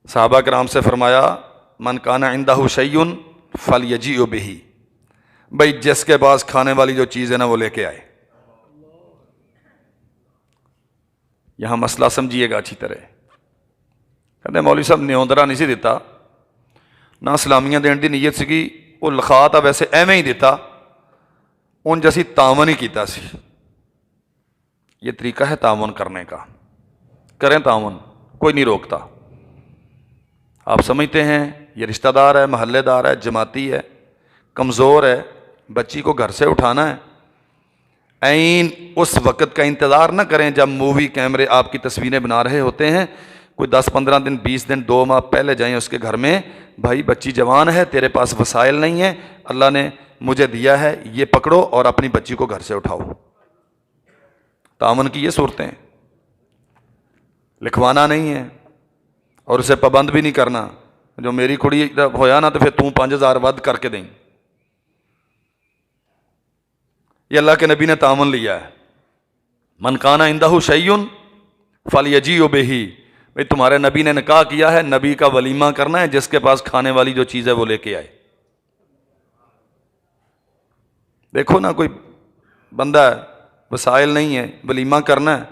صحابہ کرام سے فرمایا من کان عندہ شیء فلیجیء بہ، بھائی جس کے پاس کھانے والی جو چیز ہے نا وہ لے کے آئے۔ یہاں مسئلہ سمجھیے گا اچھی طرح۔ کہتے مولوی صاحب نیوندرا نہیں سی دیتا، نہ سلامیاں دین دی نیت سی، وہ لکھا تا ویسے ایویں ہی دیتا، ان جیسی تعاون ہی کیتا سی۔ یہ طریقہ ہے تعاون کرنے کا، کریں تعاون، کوئی نہیں روکتا۔ آپ سمجھتے ہیں یہ رشتہ دار ہے، محلے دار ہے، جماعتی ہے، کمزور ہے، بچی کو گھر سے اٹھانا ہے، عین اس وقت کا انتظار نہ کریں جب مووی کیمرے آپ کی تصویریں بنا رہے ہوتے ہیں، کوئی 10-15 دن 20 دن 2 ماہ پہلے جائیں اس کے گھر میں، بھائی بچی جوان ہے، تیرے پاس وسائل نہیں ہیں، اللہ نے مجھے دیا ہے، یہ پکڑو اور اپنی بچی کو گھر سے اٹھاؤ۔ تعاون کی یہ صورتیں ہیں، لکھوانا نہیں ہے اور اسے پابند بھی نہیں کرنا، جو میری کڑی ہویا نا تو پھر تم 5000 ود کر کے دیں۔ یہ اللہ کے نبی نے تعاون لیا ہے، من کان عندہ شیء فلیجیء بہ، بھئی تمہارے نبی نے نکاح کیا ہے، نبی کا ولیمہ کرنا ہے، جس کے پاس کھانے والی جو چیز ہے وہ لے کے آئے۔ دیکھو نا کوئی بندہ ہے، وسائل نہیں ہے، ولیمہ کرنا ہے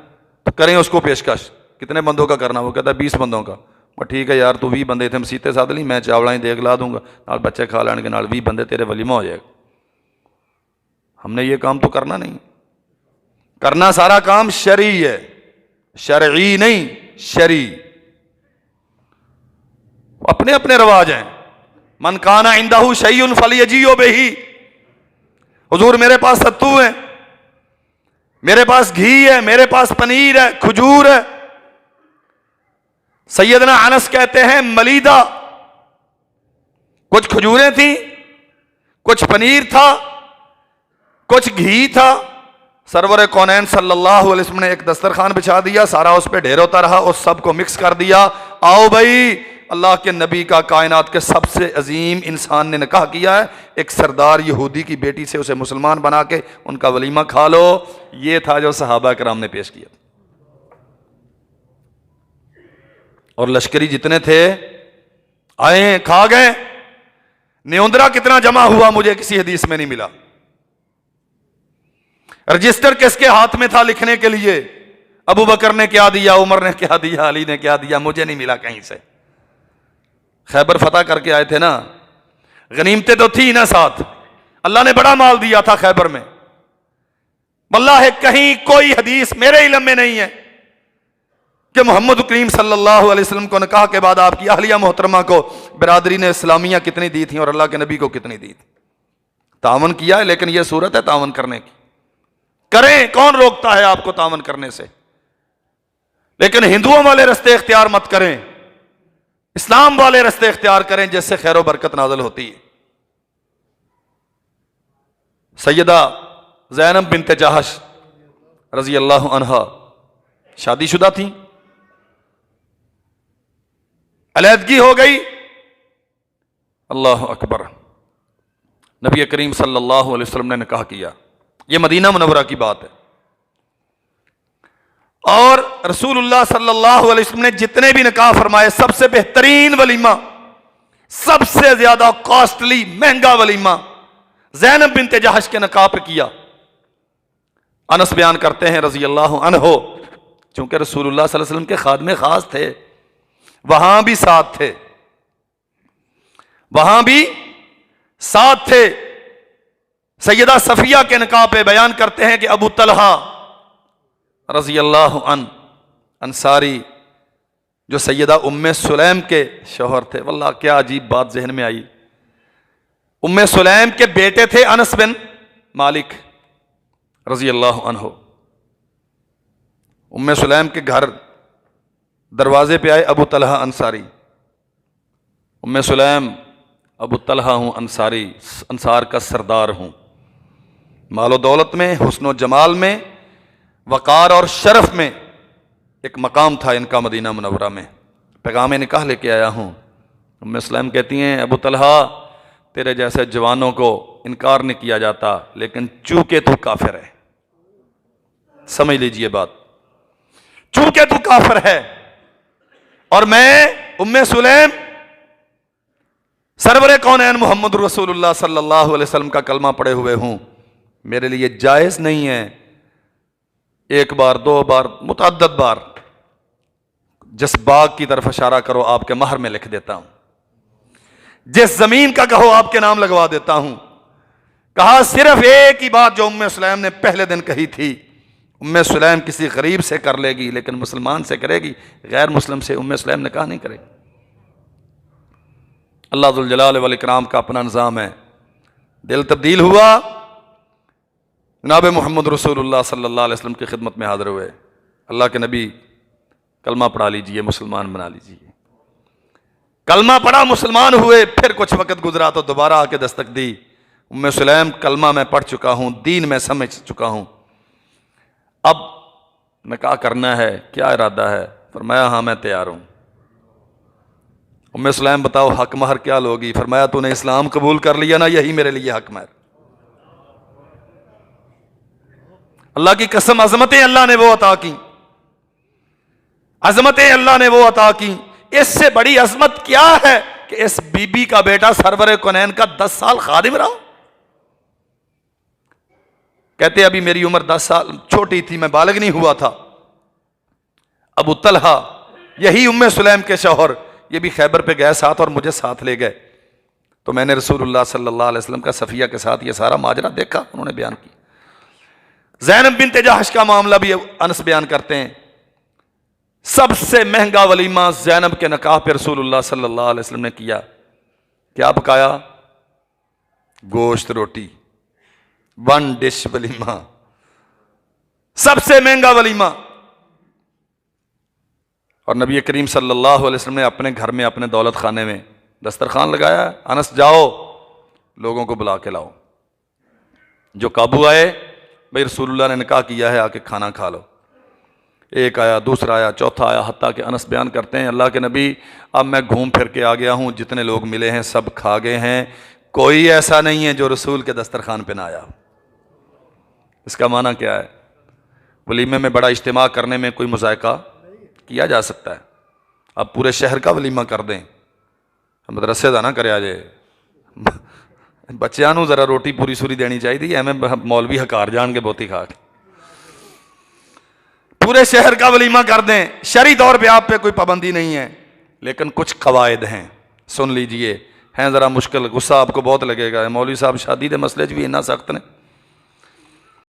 تو کریں اس کو پیشکش، کتنے بندوں کا کرنا؟ وہ کہتا ہے 20 بندوں کا۔ ٹھیک ہے یار، تو 20 بندے تھے مسیتے ساتھ لی، میں چاوڑائیں دیکھ لا دوں گا، نال بچے کھا لین کے، نال 20 بندے تیرے ولیمہ ہو جائے گا۔ ہم نے یہ کام تو کرنا نہیں، کرنا سارا کام شرعی ہے، شرعی نہیں شرعی۔ اپنے اپنے رواج ہیں، من کان عندہ شیء فلیجیء بہ، حضور میرے پاس ستو ہے، میرے پاس گھی ہے، میرے پاس پنیر ہے، کھجور ہے۔ سیدنا انس کہتے ہیں ملیدہ، کچھ کھجوریں تھیں، کچھ پنیر تھا، کچھ گھی تھا۔ سرور کونین صلی اللہ علیہ وسلم نے ایک دسترخوان بچھا دیا، سارا اس پہ ڈھیر ہوتا رہا، اس سب کو مکس کر دیا، آؤ بھائی اللہ کے نبی کا کائنات کے سب سے عظیم انسان نے نکاح کیا ہے، ایک سردار یہودی کی بیٹی سے، اسے مسلمان بنا کے ان کا ولیمہ کھا لو۔ یہ تھا جو صحابہ کرام نے پیش کیا، اور لشکری جتنے تھے آئے کھا گئے۔ نیوندرا کتنا جمع ہوا مجھے کسی حدیث میں نہیں ملا۔ رجسٹر کس کے ہاتھ میں تھا لکھنے کے لیے؟ ابو بکر نے کیا دیا، عمر نے کیا دیا، علی نے کیا دیا، مجھے نہیں ملا کہیں سے۔ خیبر فتح کر کے آئے تھے نا، غنیمتیں تو تھی نا ساتھ، اللہ نے بڑا مال دیا تھا خیبر میں۔ واللہ کہیں کوئی حدیث میرے علم میں نہیں ہے کہ محمد کریم صلی اللہ علیہ وسلم کو نکاح کے بعد آپ کی اہلیہ محترمہ کو برادری نے اسلامیہ کتنی دی تھیں اور اللہ کے نبی کو کتنی دی تھی۔ تعاون کیا ہے، لیکن یہ صورت ہے تعاون کرنے کی، کریں، کون روکتا ہے آپ کو تعاون کرنے سے؟ لیکن ہندوؤں والے رستے اختیار مت کریں، اسلام والے رستے اختیار کریں جس سے خیر و برکت نازل ہوتی ہے۔ سیدہ زینب بنت جہش رضی اللہ عنہا شادی شدہ تھیں، علیحدگی ہو گئی، اللہ اکبر، نبی کریم صلی اللہ علیہ وسلم نے نکاح کیا۔ یہ مدینہ منورہ کی بات ہے، اور رسول اللہ صلی اللہ علیہ وسلم نے جتنے بھی نکاح فرمائے، سب سے بہترین ولیمہ، سب سے زیادہ کاسٹلی مہنگا ولیمہ زینب بنت جہش کے نکاح پہ کیا۔ انس بیان کرتے ہیں رضی اللہ عنہ، چونکہ رسول اللہ صلی اللہ علیہ وسلم کے خادم خاص تھے، وہاں بھی ساتھ تھے، وہاں بھی ساتھ تھے۔ سیدہ صفیہ کے نکاح پہ بیان کرتے ہیں کہ ابو طلحہ رضی اللہ عنہ انصاری، جو سیدہ ام سلیم کے شوہر تھے، واللہ کیا عجیب بات ذہن میں آئی، ام سلیم کے بیٹے تھے انس بن مالک رضی اللہ عنہ۔ ام سلیم کے گھر دروازے پہ آئے ابو طلحہ انصاری، ام سلیم، ابو طلحہ ہوں انصاری، انصار کا سردار ہوں، مال و دولت میں، حسن و جمال میں، وقار اور شرف میں ایک مقام تھا ان کا مدینہ منورہ میں، پیغام نکاح لے کے آیا ہوں۔ ام سلیم کہتی ہیں ابو طلحہ تیرے جیسے جوانوں کو انکار نہیں کیا جاتا، لیکن چونکہ تو کافر ہے، سمجھ لیجئے بات، چونکہ تو کافر ہے اور میں ام سلیم سرور کونین محمد رسول اللہ صلی اللہ علیہ وسلم کا کلمہ پڑھے ہوئے ہوں، میرے لیے جائز نہیں ہے ایک بار، دو بار، متعدد بار جس باغ کی طرف اشارہ کرو آپ کے مہر میں لکھ دیتا ہوں، جس زمین کا کہو آپ کے نام لگوا دیتا ہوں۔ کہا صرف ایک ہی بات جو ام سلیم نے پہلے دن کہی تھی، ام سلیم کسی غریب سے کر لے گی لیکن مسلمان سے کرے گی، غیر مسلم سے ام سلیم نے کہا نہیں کرے گی۔ اللہ ذوالجلال والاکرام کا اپنا نظام ہے، دل تبدیل ہوا، جناب محمد رسول اللہ صلی اللہ علیہ وسلم کی خدمت میں حاضر ہوئے، اللہ کے نبی کلمہ پڑھا لیجئے، مسلمان بنا لیجئے۔ کلمہ پڑھا، مسلمان ہوئے، پھر کچھ وقت گزرا تو دوبارہ آ کے دستک دی، ام سلیم کلمہ میں پڑھ چکا ہوں، دین میں سمجھ چکا ہوں، اب نکاح کرنا ہے، کیا ارادہ ہے؟ فرمایا ہاں میں تیار ہوں۔ ام سلیم بتاؤ حق مہر کیا لوگی؟ فرمایا تو نے اسلام قبول کر لیا نا، یہی میرے لیے حق مہر۔ اللہ کی قسم، عظمتیں اللہ نے وہ عطا کی، عظمتیں اللہ نے وہ عطا کی، اس سے بڑی عظمت کیا ہے کہ اس بی بی کا بیٹا سرور کونین کا 10 سال خادم رہا۔ کہتے ابھی میری عمر 10 سال چھوٹی تھی، میں بالغ نہیں ہوا تھا۔ ابو طلحہ یہی ام سلیم کے شوہر، یہ بھی خیبر پہ گئے ساتھ اور مجھے ساتھ لے گئے، تو میں نے رسول اللہ صلی اللہ علیہ وسلم کا صفیہ کے ساتھ یہ سارا ماجرا دیکھا، انہوں نے بیان کیا۔ زینب بنت جحش کا معاملہ بھی انس بیان کرتے ہیں، سب سے مہنگا ولیمہ زینب کے نکاح پہ رسول اللہ صلی اللہ علیہ وسلم نے کیا۔ کیا پکایا؟ گوشت روٹی، 1 ڈش ولیمہ، سب سے مہنگا ولیمہ۔ اور نبی کریم صلی اللہ علیہ وسلم نے اپنے گھر میں، اپنے دولت خانے میں دسترخوان لگایا، انس جاؤ لوگوں کو بلا کے لاؤ، جو قابو آئے بھئی رسول اللہ نے نکاح کیا ہے، آ کے کھانا کھا لو۔ ایک آیا، دوسرا آیا، چوتھا آیا، حتیٰ کہ انس بیان کرتے ہیں اللہ کے نبی اب میں گھوم پھر کے آ گیا ہوں، جتنے لوگ ملے ہیں سب کھا گئے ہیں، کوئی ایسا نہیں ہے جو رسول کے دسترخوان پہ نہ آیا۔ اس کا معنی کیا ہے؟ ولیمے میں بڑا اجتماع کرنے میں کوئی مذائقہ کیا جا سکتا ہے، اب پورے شہر کا ولیمہ کر دیں، مدرسے دا نہ کرے آجے، بچیاں نو ذرا روٹی پوری سوری دینی چاہیے تھی، ہمیں مولوی حکار جان کے بہتی کھا کے پورے شہر کا ولیمہ کر دیں، شرعی طور پہ آپ پہ کوئی پابندی نہیں ہے، لیکن کچھ قواعد ہیں، سن لیجئے، ہیں ذرا مشکل، غصہ آپ کو بہت لگے گا، مولوی صاحب شادی دے مسئلے بھی اتنا سخت نے۔